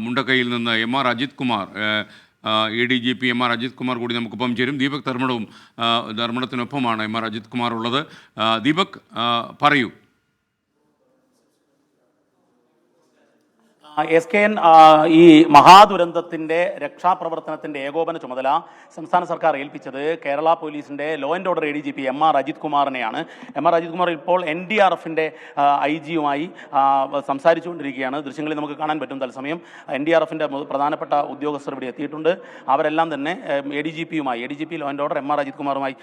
മുണ്ടക്കയിൽ നിന്ന് എം.ആർ. Ajith Kumar, ADGP M R. Ajith Kumar കൂടി നമുക്കൊപ്പം ചേരും. ദീപക് ധർമ്മടത്തിനൊപ്പമാണ് എം.ആർ. അജിത് കുമാർ ഉള്ളത്. ദീപക്, പറയൂ. SKN ഈ മഹാദുരന്തത്തിൻ്റെ രക്ഷാപ്രവർത്തനത്തിൻ്റെ ഏകോപന ചുമതല സംസ്ഥാന സർക്കാർ ഏൽപ്പിച്ചത് കേരള പോലീസിൻ്റെ law and order ADGP M R. Ajith കുമാറിനെയാണ്. എം.ആർ. അജിത് കുമാർ ഇപ്പോൾ NDRFിൻ്റെ IG-യുമായി സംസാരിച്ചുകൊണ്ടിരിക്കുകയാണ്. ദൃശ്യങ്ങളിൽ നമുക്ക് കാണാൻ പറ്റും. തത്സമയം NDRFിൻ്റെ പ്രധാനപ്പെട്ട ഉദ്യോഗസ്ഥർ ഇവിടെ എത്തിയിട്ടുണ്ട്. അവരെല്ലാം തന്നെ ADGP law and order M R. Ajith കുമാറുമായി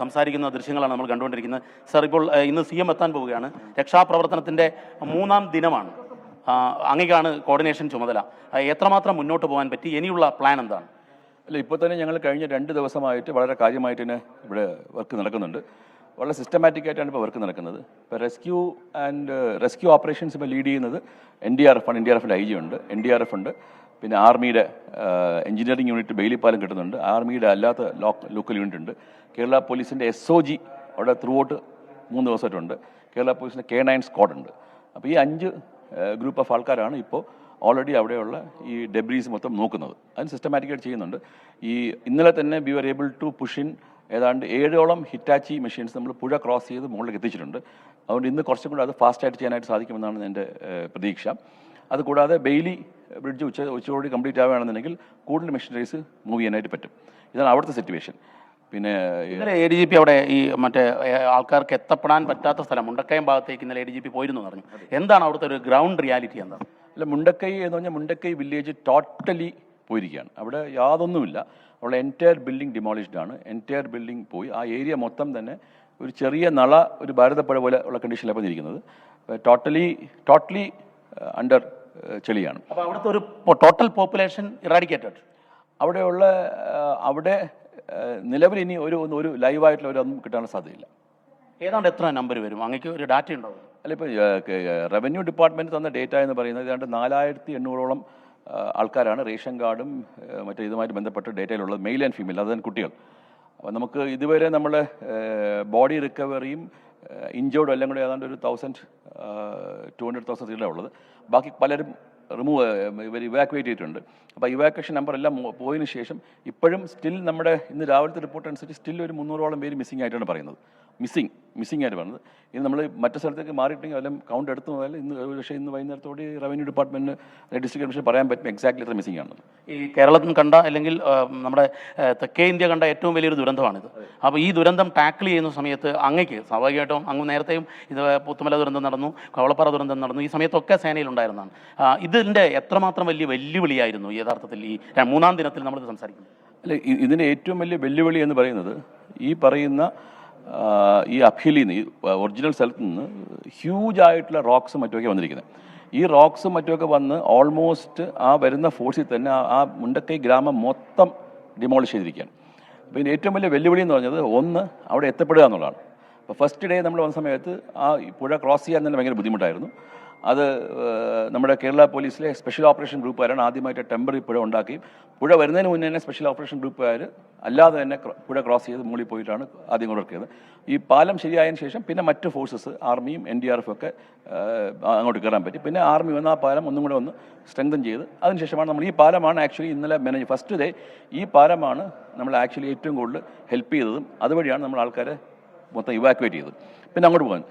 സംസാരിക്കുന്ന ദൃശ്യങ്ങളാണ് നമ്മൾ കണ്ടുകൊണ്ടിരിക്കുന്നത്. സർ, ഇപ്പോൾ ഇന്ന് CM എത്താൻ പോവുകയാണ്. രക്ഷാപ്രവർത്തനത്തിൻ്റെ 3-ാം ദിനമാണ്. അങ്ങനെയാണ് കോർഡിനേഷൻ ചുമതല. എത്രമാത്രം മുന്നോട്ട് പോകാൻ പറ്റി? ഇനിയുള്ള പ്ലാൻ എന്താണ്? അല്ല, ഇപ്പോൾ തന്നെ ഞങ്ങൾ കഴിഞ്ഞ 2 ദിവസമായിട്ട് വളരെ കാര്യമായിട്ട് തന്നെ ഇവിടെ വർക്ക് നടക്കുന്നുണ്ട്. വളരെ സിസ്റ്റമാറ്റിക് ആയിട്ടാണ് ഇപ്പോൾ വർക്ക് നടക്കുന്നത്. ഇപ്പോൾ റെസ്ക്യൂ ഓപ്പറേഷൻസ് ഇപ്പോൾ ലീഡ് ചെയ്യുന്നത് NDRF ആണ്. NDRFിൻ്റെ IG ഉണ്ട്, NDRF ഉണ്ട്, പിന്നെ ആർമിയുടെ എഞ്ചിനീയറിംഗ് യൂണിറ്റ് ബെയിലിപ്പാലം കിട്ടുന്നുണ്ട്, ആർമിയുടെ അല്ലാത്ത ലോക്കൽ യൂണിറ്റ് ഉണ്ട്, കേരള പോലീസിൻ്റെ SOG അവിടെ ത്രൂ ഔട്ട് 3 ദിവസമായിട്ടുണ്ട്, കേരള പോലീസിൻ്റെ K9 സ്ക്വാഡ് ഉണ്ട്. അപ്പോൾ ഈ 5 ഗ്രൂപ്പ് ഓഫ് ആൾക്കാരാണ് ഇപ്പോൾ ഓൾറെഡി അവിടെയുള്ള ഈ ഡെബ്രീസ് മൊത്തം നോക്കുന്നത്. അതിന് സിസ്റ്റമാറ്റിക്കായിട്ട് ചെയ്യുന്നുണ്ട്. ഇന്നലെ തന്നെ we are able to push in ഏതാണ്ട് 7ഓളം ഹിറ്റാച്ചി മെഷീൻസ് നമ്മൾ പുഴ ക്രോസ് ചെയ്ത് മുകളിലേക്ക് എത്തിച്ചിട്ടുണ്ട്. അതുകൊണ്ട് ഇന്ന് കുറച്ചും കൂടെ അത് ഫാസ്റ്റായിട്ട് ചെയ്യാനായിട്ട് സാധിക്കുമെന്നാണ് എൻ്റെ പ്രതീക്ഷ. അതുകൂടാതെ ബെയിലി ബ്രിഡ്ജ് ഉച്ചയോടെ കംപ്ലീറ്റ് ആവുകയാണെന്നുണ്ടെങ്കിൽ കൂടുതൽ മെഷീനറീസ് മൂവ് ചെയ്യാനായിട്ട് പറ്റും. ഇതാണ് അവിടുത്തെ സിറ്റുവേഷൻ. പിന്നെ ADGP അവിടെ ഈ മറ്റേ ആൾക്കാർക്ക് എത്തപ്പെടാൻ പറ്റാത്ത സ്ഥലം മുണ്ടക്കയം ഭാഗത്തേക്ക് ഇന്നലെ ADGP പോയിരുന്നു പറഞ്ഞു. എന്താണ് അവിടുത്തെ ഒരു ഗ്രൗണ്ട് റിയാലിറ്റി? എന്താണ്? അല്ല, മുണ്ടക്കൈ എന്ന് പറഞ്ഞാൽ മുണ്ടക്കൈ വില്ലേജ് ടോട്ടലി പോയിരിക്കുകയാണ്. അവിടെ യാതൊന്നുമില്ല. അവിടെ എൻറ്റയർ ബിൽഡിംഗ് ഡിമോളിഷ്ഡ് ആണ്. എൻറ്റയർ ബിൽഡിംഗ് പോയി. ആ ഏരിയ മൊത്തം തന്നെ ഒരു ചെറിയ ഒരു ഭാരതപ്പുഴ പോലെ ഉള്ള കണ്ടീഷനിലാണ് ഇരിക്കുന്നത്. ടോട്ടലി അണ്ടർ ചെളിയാണ്. അപ്പോൾ അവിടുത്തെ ഒരു ടോട്ടൽ പോപ്പുലേഷൻ ഇറാഡിക്കേറ്റഡ്. അവിടെ നിലവിൽ ഇനി ഒരു ലൈവായിട്ടുള്ള ഒന്നും കിട്ടാനുള്ള സാധ്യതയില്ല. ഏതാണ്ട് എത്ര നമ്പർ വരും? അങ്ങേക്ക് ഒരു ഡാറ്റ ഉണ്ടാവും? അല്ല, ഇപ്പോൾ റവന്യൂ ഡിപ്പാർട്ട്മെൻറ്റ് തന്ന ഡേറ്റ എന്ന് പറയുന്നത് ഏതാണ്ട് 4800ഓളം ആൾക്കാരാണ് റേഷൻ കാർഡും മറ്റേ ഇതുമായിട്ട് ബന്ധപ്പെട്ട് ഡേറ്റയിലുള്ളത്, മെയിൽ ആൻഡ് ഫീമെയിൽ, അതുതന്നെ കുട്ടികൾ. അപ്പോൾ നമുക്ക് ഇതുവരെ നമ്മൾ ബോഡി റിക്കവറിയും ഇഞ്ചോർഡും എല്ലാം കൂടെ ഏതാണ്ട് ഒരു 200,000 ഉള്ളത്. ബാക്കി പലരും ഇവാക്യുവേറ്റ് ചെയ്തിട്ടുണ്ട്. അപ്പോൾ ഇവാക്വേഷൻ നമ്പർ എല്ലാം പോയതിനു ശേഷം ഇപ്പോഴും സ്റ്റിൽ നമ്മുടെ ഇന്ന് രാവിലത്തെ റിപ്പോർട്ട് അനുസരിച്ച് സ്റ്റിൽ ഒരു 300ഓളം പേര് മിസ്സിംഗ് ആയിട്ടാണ് പറയുന്നത്. മിസ്സിംഗ് ആയിട്ട് പറയുന്നത്. ഇനി നമ്മൾ മറ്റു സ്ഥലത്തേക്ക് മാറിയിട്ടെങ്കിൽ എല്ലാം കൗണ്ട് എടുത്തു പോയാൽ ഇന്ന് വൈകുന്നേരത്തോടെ റവന്യൂ ഡിപ്പാർട്ട്മെൻറ്റ് ഡിസ്ട്രിക്ട് കമ്മീഷൻ പറയാൻ പറ്റും എക്സാക്ട്ലി എത്ര മിസ്സിംഗ് ആണെന്ന്. ഈ കേരളത്തിൽ കണ്ട അല്ലെങ്കിൽ നമ്മുടെ തെക്കേ ഇന്ത്യ കണ്ട ഏറ്റവും വലിയൊരു ദുരന്തമാണിത്. അപ്പോൾ ഈ ദുരന്തം ടാക്കിൾ ചെയ്യുന്ന സമയത്ത് അങ്ങേക്ക് സ്വാഭാവികമായിട്ടും അങ്ങ് നേരത്തെയും ഇത് പുത്തുമല ദുരന്തം നടന്നു, കവളപ്പാറ ദുരന്തം നടന്നു, ഈ സമയത്തൊക്കെ സേനയിലുണ്ടായിരുന്നതാണ്. ഇതിൻ്റെ എത്രമാത്രം വലിയ വെല്ലുവിളിയായിരുന്നു യഥാർത്ഥത്തിൽ ഈ 3-ാം ദിനത്തിൽ നമ്മളിത് സംസാരിക്കുന്നത്? അല്ല, ഇതിൻ്റെ ഏറ്റവും വലിയ വെല്ലുവിളി എന്ന് പറയുന്നത് ഈ പറയുന്ന ഈ അപ്ഹിലിൽ നിന്ന്, ഈ ഒറിജിനൽ സ്ഥലത്ത് നിന്ന് ഹ്യൂജ് ആയിട്ടുള്ള റോക്സും മറ്റുമൊക്കെ വന്നിരിക്കുന്നത്. ഈ റോക്സും മറ്റുമൊക്കെ വന്ന് ഓൾമോസ്റ്റ് ആ വരുന്ന ഫോഴ്സിൽ തന്നെ ആ മുണ്ടക്കൈ ഗ്രാമം മൊത്തം ഡിമോളിഷ് ചെയ്തിരിക്കുകയാണ്. അപ്പോൾ ഇതിൻ്റെ ഏറ്റവും വലിയ വെല്ലുവിളി എന്ന് പറഞ്ഞത് അവിടെ എത്തപ്പെടുക എന്നുള്ളതാണ്. അപ്പോൾ ഫസ്റ്റ് ഡേ നമ്മൾ വന്ന സമയത്ത് ആ പുഴ ക്രോസ് ചെയ്യാൻ തന്നെ ഭയങ്കര ബുദ്ധിമുട്ടായിരുന്നു. അത് നമ്മുടെ കേരള പോലീസിലെ സ്പെഷ്യൽ ഓപ്പറേഷൻ ഗ്രൂപ്പുകാരാണ് ആദ്യമായിട്ട് ടെമ്പററി പുഴ ഉണ്ടാക്കുകയും പുഴ വരുന്നതിന് മുന്നേ തന്നെ സ്പെഷ്യൽ ഓപ്പറേഷൻ ഗ്രൂപ്പുകാർ അല്ലാതെ തന്നെ പുഴ ക്രോസ് ചെയ്ത് മുകളിൽ പോയിട്ടാണ് ആദ്യം വർക്ക് ചെയ്തത്. ഈ പാലം ശരിയായതിനു ശേഷം പിന്നെ മറ്റ് ഫോഴ്സസ് ആർമിയും NDRFും ഒക്കെ അങ്ങോട്ട് കയറാൻ പറ്റി. പിന്നെ ആർമി വന്ന് ആ പാലം ഒന്നും കൂടെ ഒന്ന് സ്ട്രെങ്തൻ ചെയ്ത് അതിനുശേഷമാണ് ഈ പാലമാണ് ആക്ച്വലി ഇന്നലെ ഫസ്റ്റ് ഡേ ഈ പാലമാണ് നമ്മൾ ആക്ച്വലി ഏറ്റവും കൂടുതൽ ഹെൽപ്പ് ചെയ്തതും അതുവഴിയാണ് നമ്മൾ ആൾക്കാരെ മൊത്തം ഇവാക്യുവേറ്റ് ചെയ്തത്. പിന്നെ അങ്ങോട്ട് പോകാൻ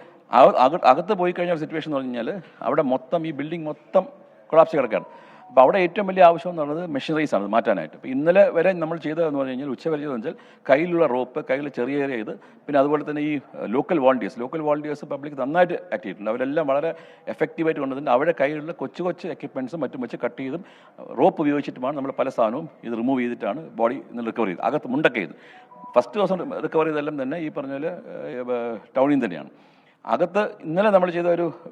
അകത്ത് പോയി കഴിഞ്ഞ സിറ്റുവേഷൻ എന്ന് പറഞ്ഞു കഴിഞ്ഞാൽ അവിടെ മൊത്തം ഈ ബിൽഡിംഗ് മൊത്തം കൊളാപ്സ് കിടക്കുകയാണ്. അപ്പോൾ അവിടെ ഏറ്റവും വലിയ ആവശ്യം എന്ന് പറയുന്നത് മെഷീനറീസ് ആണ് മാറ്റാനായിട്ട്. ഇപ്പോൾ ഇന്നലെ വരെ നമ്മൾ ചെയ്തതെന്ന് പറഞ്ഞു കഴിഞ്ഞാൽ ഉച്ചവരെ ചെയ്തതെന്ന് വെച്ചാൽ കയ്യിലുള്ള റോപ്പ്, കയ്യിൽ ചെറിയ ഇത്, പിന്നെ അതുപോലെ തന്നെ ഈ ലോക്കൽ വോളണ്ടിയേഴ്സ് പബ്ലിക് നന്നായിട്ട് ആക്ട് ചെയ്തിട്ടുണ്ട്. അവരെല്ലാം വളരെ എഫക്റ്റീവായിട്ട് കൊണ്ടുവന്നിട്ട് അവരുടെ കയ്യിലുള്ള കൊച്ചു എക്യുപ്മെൻറ്റ്സും മറ്റും വെച്ച് കട്ട് ചെയ്തും റോപ്പ് ഉപയോഗിച്ചിട്ടുമാണ് നമ്മൾ പല സാധനവും ഇത് റിമൂവ് ചെയ്തിട്ടാണ് ബോഡി റിക്കവർ ചെയ്ത് അകത്ത് മുണ്ടൊക്കെ ചെയ്ത്. ഫസ്റ്റ് ദിവസം റിക്കവർ ചെയ്തെല്ലാം തന്നെ ഈ പറഞ്ഞ പോലെ ടൗണിൽ തന്നെയാണ്. അകത്ത് ഇന്നലെ നമ്മൾ ചെയ്ത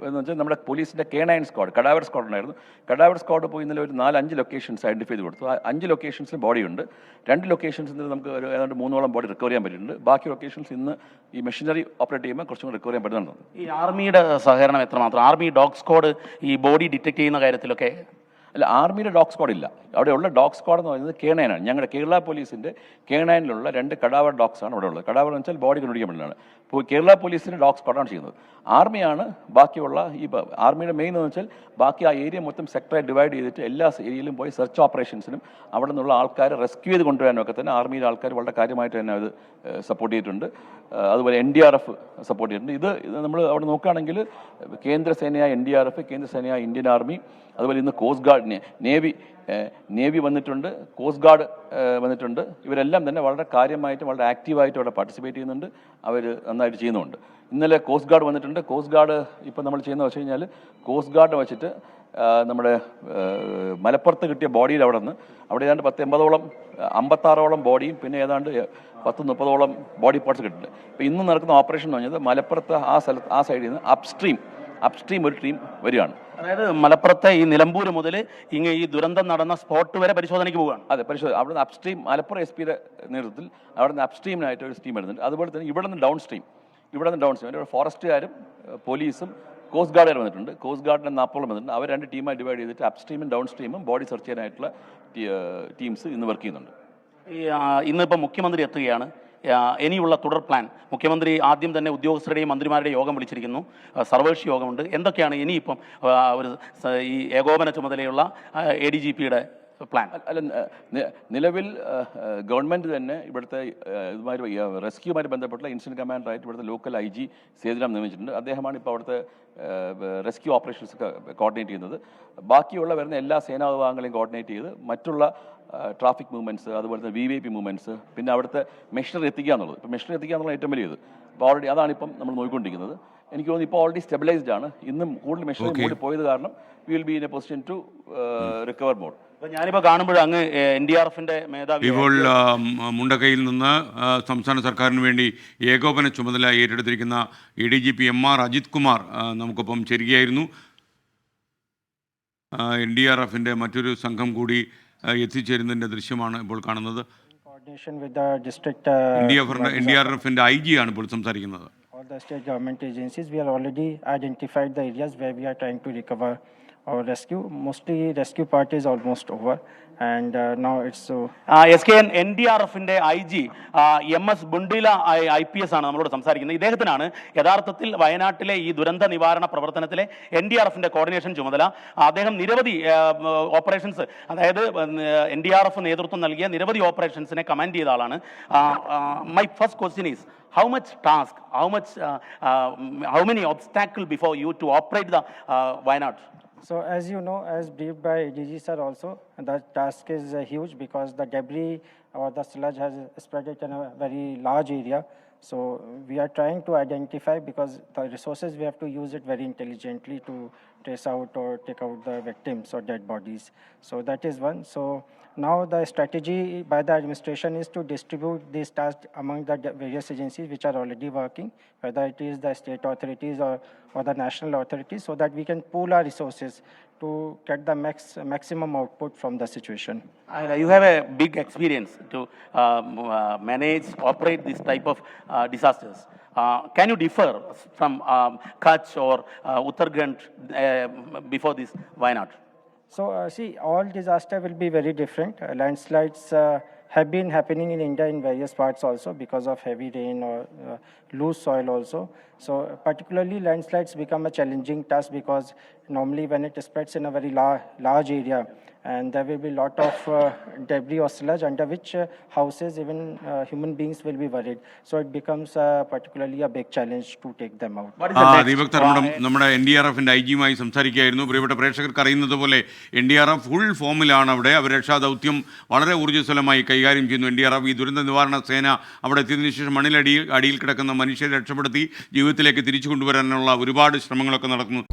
എന്ന് വെച്ചാൽ നമ്മുടെ പോലീസിൻ്റെ K9 സ്ക്വാഡ്, കഡാവർ സ്ക്വാഡ് ഉണ്ടായിരുന്നു. കഡാവർ സ്ക്വാഡ് പോയി ഇന്നലെ ഒരു 4-5 ലൊക്കേഷൻസ് ഐഡൻറ്റിഫൈ ചെയ്ത് കൊടുത്തു. 5 ലൊക്കേഷൻസിൽ ബോഡിയുണ്ട്. 2 ലൊക്കേഷൻസിൽ നമുക്ക് ഏതാണ്ട് 3ഓളം ബോഡി റിക്കവർ ചെയ്യാൻ പറ്റിയിട്ടുണ്ട്. ബാക്കി ലൊക്കേഷൻസ് ഇന്ന് ഈ മെഷീനറി ഓപ്പറേറ്റ് ചെയ്യുമ്പോൾ കുറച്ചും കൂടി റിക്കവർ ചെയ്യാൻ പറ്റുന്നുണ്ട്. ഈ ആർമിയുടെ സഹകരണം എത്രമാത്രം? ആർമി ഡോഗ് സ്ക്വാഡ് ഈ ബോഡി ഡിറ്റക്ട് ചെയ്യുന്ന കാര്യത്തിലൊക്കെ? അല്ല, ആർമിയുടെ ഡോഗ് സ്ക്വാഡ് ഇല്ല. അവിടെയുള്ള ഡോഗ് സ്ക്വാഡ് എന്ന് പറയുന്നത് K9 ആണ്. ഞങ്ങളുടെ കേരള പോലീസിൻ്റെ K9ലുള്ള 2 കഡാവർ ഡോഗ്സ് ആണ് അവിടെ ഉള്ളത്. കഡാവർ എന്ന് വെച്ചാൽ ബോഡി കണ്ടുപിടിക്കാൻ പറ്റുന്നതാണ്. ഇപ്പോൾ കേരള പോലീസിന് ഡോഗ് സ്ക്വാഡാണ് ചെയ്യുന്നത്. ആർമിയാണ് ബാക്കിയുള്ള ആർമിയുടെ മെയിൻ എന്ന് വെച്ചാൽ ബാക്കി ആ ഏരിയ മൊത്തം സെക്ടറായി ഡിവൈഡ് ചെയ്തിട്ട് എല്ലാ ഏരിയയിലും പോയി സെർച്ച് ഓപ്പറേഷൻസിനും അവിടെ നിന്നുള്ള ആൾക്കാരെ റെസ്ക്യൂ ചെയ്ത് കൊണ്ടുവരാനും ഒക്കെ തന്നെ ആർമിയിലെ ആൾക്കാർ വളരെ കാര്യമായിട്ട് തന്നെ അത് സപ്പോർട്ട് ചെയ്തിട്ടുണ്ട്. അതുപോലെ NDRF സപ്പോർട്ട് ചെയ്തിട്ടുണ്ട്. ഇത് നമ്മൾ അവിടെ നോക്കുകയാണെങ്കിൽ കേന്ദ്രസേനയായ NDRF, കേന്ദ്രസേനയായ ഇന്ത്യൻ ആർമി, അതുപോലെ ഇന്ന് കോസ്റ്റ് ഗാർഡ്, നേവി വന്നിട്ടുണ്ട്, കോസ്റ്റ് ഗാർഡ് വന്നിട്ടുണ്ട്. ഇവരെല്ലാം തന്നെ വളരെ കാര്യമായിട്ട് വളരെ ആക്റ്റീവായിട്ട് അവിടെ പാർട്ടിസിപ്പേറ്റ് ചെയ്യുന്നുണ്ട്. അവർ നന്നായിട്ട് ചെയ്യുന്നുണ്ട്. ഇന്നലെ കോസ്റ്റ് ഗാർഡ് വന്നിട്ടുണ്ട്. കോസ്റ്റ് ഗാർഡ് ഇപ്പം നമ്മൾ ചെയ്യുന്നത് വെച്ച് കഴിഞ്ഞാൽ കോസ്റ്റ് ഗാർഡ് വെച്ചിട്ട് നമ്മുടെ മലപ്പുറത്ത് കിട്ടിയ ബോഡിയിൽ അവിടെ ഏതാണ്ട് 56ഓളം ബോഡിയും പിന്നെ ഏതാണ്ട് 30ഓളം ബോഡി പാർട്സ് കിട്ടുന്നുണ്ട്. ഇപ്പോൾ ഇന്ന് നടക്കുന്ന ഓപ്പറേഷൻ എന്ന് പറഞ്ഞത് മലപ്പുറത്ത് ആ സൈഡിൽ നിന്ന് അപ്സ്ട്രീം ഒരു ടീം വരികയാണ്. അതായത് മലപ്പുറത്തെ ഈ നിലമ്പൂർ മുതൽ ഈ ദുരന്തം നടന്ന സ്പോട്ട് വരെ പരിശോധനയ്ക്ക് പോവുകയാണ്. അതെ, അവിടുന്ന് അപ്സ്ട്രീം മലപ്പുറം SP നേതൃത്വത്തിൽ അവിടുന്ന് അപ്സ്ട്രീമിനായിട്ട് ഒരു ടീം വരുന്നുണ്ട്. അതുപോലെ തന്നെ ഇവിടെ നിന്ന് ഡൗൺ സ്ട്രീം ഇവിടെ ഫോറസ്റ്റുകാരും പോലീസും കോസ്റ്റ് ഗാർഡുകാർ വന്നിട്ടുണ്ട്. കോസ്റ്റ് ഗാർഡിൻ്റെ 40ഓളം വന്നിട്ടുണ്ട്. അവർ 2 ടീമായി ഡിവൈഡ് ചെയ്തിട്ട് അപ്സ്ട്രീമും ഡൗൺ സ്ട്രീമും ബോഡി സെർച്ച് ചെയ്യാനായിട്ടുള്ള ടീംസ് ഇന്ന് വർക്ക് ചെയ്യുന്നുണ്ട്. ഇന്നിപ്പോൾ മുഖ്യമന്ത്രി എത്തുകയാണ്. ഇനിയുള്ള തുടർ പ്ലാൻ മുഖ്യമന്ത്രി ആദ്യം തന്നെ ഉദ്യോഗസ്ഥരുടെയും മന്ത്രിമാരുടെയും യോഗം വിളിച്ചിരിക്കുന്നു. സർവകക്ഷി യോഗമുണ്ട്. എന്തൊക്കെയാണ് ഇനിയിപ്പം ഈ ഏകോപന ചുമതലയുള്ള ADGPയുടെ പ്ലാൻ? നിലവിൽ ഗവൺമെൻറ് തന്നെ ഇവിടുത്തെ റെസ്ക്യൂമായി ബന്ധപ്പെട്ടുള്ള ഇൻസിഡൻറ്റ് കമാൻഡറായിട്ട് ഇവിടുത്തെ ലോക്കൽ IG സേതുരാം നിയമിച്ചിട്ടുണ്ട്. അദ്ദേഹമാണ് ഇപ്പോൾ അവിടുത്തെ റെസ്ക്യൂ ഓപ്പറേഷൻസ് കോർഡിനേറ്റ് ചെയ്യുന്നത്. ബാക്കിയുള്ള വരുന്ന എല്ലാ സേനാ വിഭാഗങ്ങളെയും കോർഡിനേറ്റ് ചെയ്ത് മറ്റുള്ള ട്രാഫിക് മൂവ്മെൻറ്റ്സ്, അതുപോലെ തന്നെ VIP മൂവ്മെൻറ്റ്സ്, പിന്നെ അവിടുത്തെ മെഷീനറി എത്തിക്കുക എന്നുള്ളത്. ഇപ്പോൾ മെഷീനറി എത്തിക്കുക എന്നുള്ള ഏറ്റവും വലിയത്. അപ്പോൾ ഓൾറെഡി അതാണിപ്പം നമ്മൾ നോക്കിക്കൊണ്ടിരിക്കുന്നത്. എനിക്ക് തോന്നുന്നു ഇപ്പോൾ ഓൾറെഡി സ്റ്റെബിലൈസ്ഡ് ആണ്. ഇന്നും കൂടുതൽ മെഷീനറി കൂടി പോയത് കാരണം we will be in a position to recover more. ഞാനിപ്പോൾ കാണുമ്പോൾ അങ്ങ് NDRFന്റെ മേധാവി ഇപ്പോൾ മുണ്ടക്കയിൽ നിന്ന് സംസ്ഥാന സർക്കാരിന് വേണ്ടി ഏകോപന ചുമതല ഏറ്റെടുത്തിരിക്കുന്ന ADGP MR അജിത് കുമാർ നമുക്കൊപ്പം ചേരുകയായിരുന്നു. NDRFന്റെ മറ്റൊരു സംഘം കൂടി എത്തിച്ചേരുന്നതിൻ്റെ ദൃശ്യമാണ് ഇപ്പോൾ കാണുന്നത്. NDRFന്റെ IG ആണ് ഇപ്പോൾ സംസാരിക്കുന്നത്. All the state government agencies, we are already identified the areas where we are trying to recover or rescue. Mostly rescue part is almost over and now it's so. SKN NDRFന്റെ IG MS ബുണ്ടില IPS ആണ് നമ്മളോട് സംസാരിക്കുന്നത്. ഇദ്ദേഹത്തിനാണ് യഥാർത്ഥത്തിൽ വയനാട്ടിലെ ഈ ദുരന്ത നിവാരണ പ്രവർത്തനത്തിലെ NDRFന്റെ coordination ചുമതല. അദ്ദേഹം നിരവധി ഓപ്പറേഷൻസ്, അതായത് NDRF നേതൃത്വം നൽകിയ നിരവധി ഓപ്പറേഷൻസിനെ കമാൻഡ് ചെയ്ത ആളാണ്. My first question is how much task, how many obstacle before you to operate the Wayanad? So as you know, as briefed by ADG sir also, the task is huge because the debris or the sludge has spread it in a very large area. So we are trying to identify, because the resources we have to use it very intelligently to trace out or take out the victims or dead bodies. So that is one. So now the strategy by the administration is to distribute these tasks among the various agencies which are already working, whether it is the state authorities or the national authorities, so that we can pool our resources to get the maximum output from the situation. You have a big experience to manage, operate this type of disasters. Can you differ from Kutch or Uttarakhand before this Wayanad? So see, all disaster will be very different. Landslides have been happening in India in various parts also because of heavy rain or loose soil also. So particularly landslides become a challenging task because normally when it spreads in a very large area, and there will be a lot of debris or sludge under which houses, even human beings will be worried. So it becomes particularly a big challenge to take them out. Deepak Dharmadam നമ്മുടെ NDRFന്റെ IG-യുമായി സംസാരിക്കുകയായിരുന്നു. പ്രിയപ്പെട്ട പ്രേക്ഷകർക്ക് അറിയുന്നത് പോലെ NDRF full ഫോമിലാണ് അവിടെ. അവർ രക്ഷാദൗത്യം വളരെ ഊർജ്ജസ്വലമായി കൈകാര്യം ചെയ്യുന്നു. NDRF ഈ ദുരന്ത നിവാരണ സേന അവിടെ എത്തിയതിനു ശേഷം അടിയിൽ കിടക്കുന്ന മനുഷ്യരെ രക്ഷപ്പെടുത്തി ജീവിതത്തിലേക്ക് തിരിച്ചു കൊണ്ടുവരാനുള്ള ഒരുപാട് ശ്രമങ്ങളൊക്കെ നടക്കുന്നു.